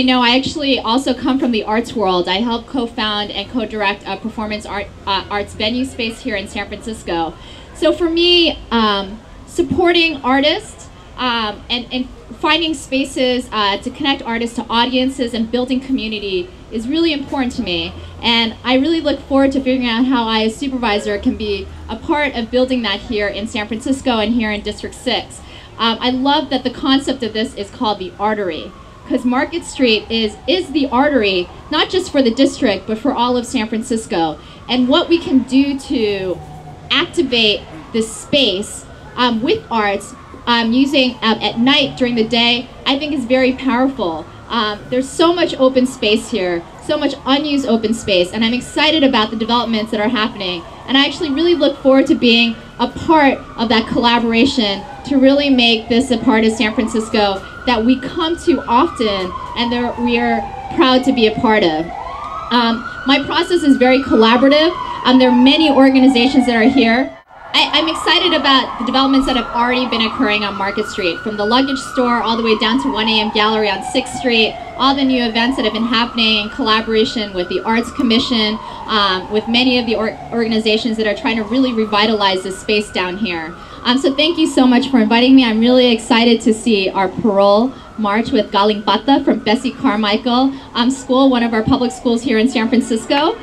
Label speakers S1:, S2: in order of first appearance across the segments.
S1: Know, I actually also come from the arts world. I helped co-found and co-direct a performance arts venue space here in San Francisco. So for me, supporting artists and finding spaces to connect artists to audiences and building community is really important to me. And I really look forward to figuring out how I, as supervisor, can be a part of building that here in San Francisco and here in District 6. I love that the concept of this is called the ARTery, because Market Street is the artery, not just for the district, but for all of San Francisco. And what we can do to activate this space with arts, using at night, during the day, I think is very powerful. There's so much open space here, so much unused open space, and I'm excited about the developments that are happening. And I actually really look forward to being a part of that collaboration to really make this a part of San Francisco that we come to often and that we are proud to be a part of. My process is very collaborative. There are many organizations that are here. I'm excited about the developments that have already been occurring on Market Street, from the luggage store all the way down to 1 AM Gallery on 6th Street, all the new events that have been happening in collaboration with the Arts Commission, with many of the organizations that are trying to really revitalize this space down here. So thank you so much for inviting me. I'm really excited to see our parole march with Galing Pata from Bessie Carmichael School, one of our public schools here in San Francisco.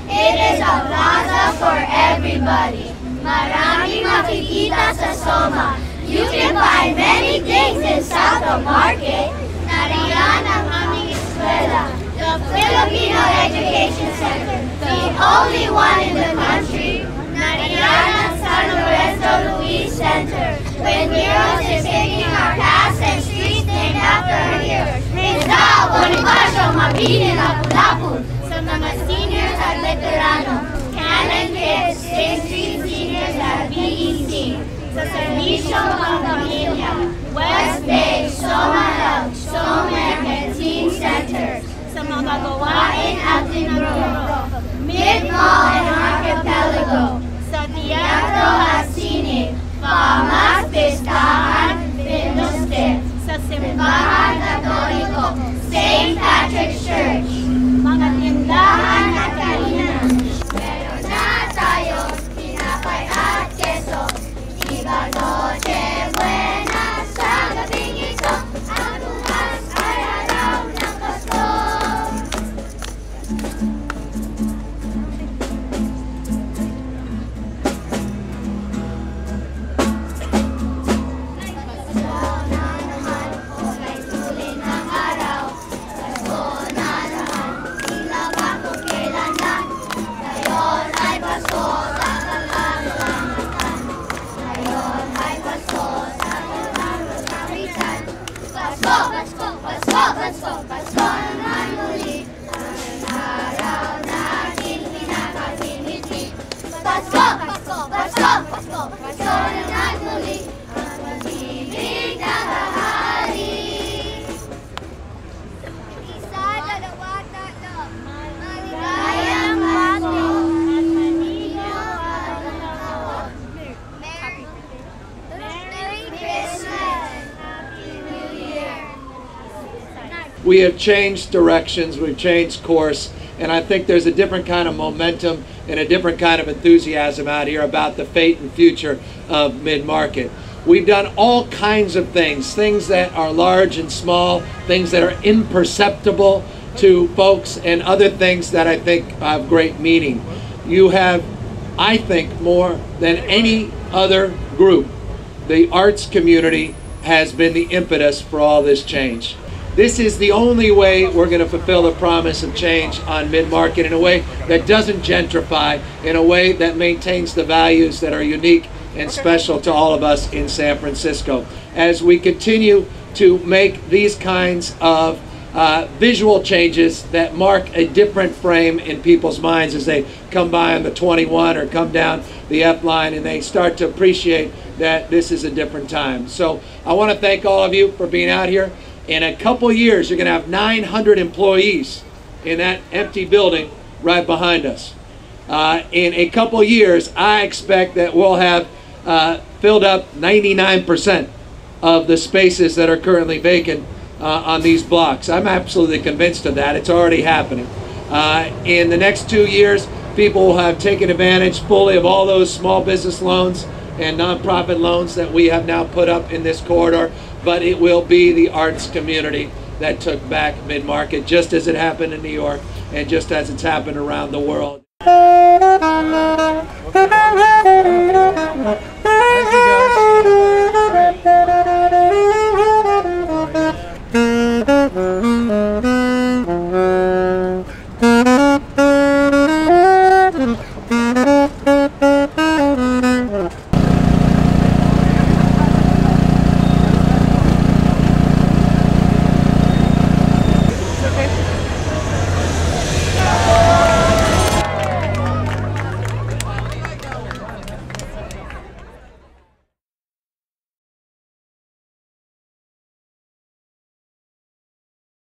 S2: It is a plaza for everybody. Maraming makikita sa Soma. You can find many things inside the market. Nariyan ang aming eskwela, the Filipino Education Center, the only one in the country. Nariyan ang San Lorenzo Luis Center, when heroes is taking our paths and streets named after our heroes. Rizal, Bonifacio, Mabini, Lapu-Lapu. Sa mga seniors at veterano, Canon Kids, 6th Street Seniors at BEC. Sa Servisyo Pangpamilya, West Bay, Soma Health, Somac, and Teen Center. Sa mga gawain at tinuro, Mid-Mall and Archipelago. Sa Teatro at Sine, Famas, Pistahan, Pinuste. Sa Simbahan Katoliko, St. Patrick's Church. Mga tindahan at kainan. Meron na tayo, tinapay at keso. Iba noche buena sa gabing ito. Ang bukas ay araw ng Pasko.
S3: We have changed directions, we've changed course, and I think there's a different kind of momentum and a different kind of enthusiasm out here about the fate and future of Mid-Market. We've done all kinds of things that are large and small, things that are imperceptible to folks, and other things that I think have great meaning. You have, I think, more than any other group, the arts community has been the impetus for all this change. This is the only way we're going to fulfill the promise of change on mid-market, in a way that doesn't gentrify, in a way that maintains the values that are unique and special to all of us in San Francisco. As we continue to make these kinds of visual changes that mark a different frame in people's minds as they come by on the 21 or come down the F line, and they start to appreciate that this is a different time. So I want to thank all of you for being out here. In a couple years, you're going to have 900 employees in that empty building right behind us. In a couple years, I expect that we'll have filled up 99% of the spaces that are currently vacant on these blocks. I'm absolutely convinced of that. It's already happening. In the next 2 years, people will have taken advantage fully of all those small business loans and nonprofit loans that we have now put up in this corridor, but it will be the arts community that took back mid-market, just as it happened in New York and just as it's happened around the world.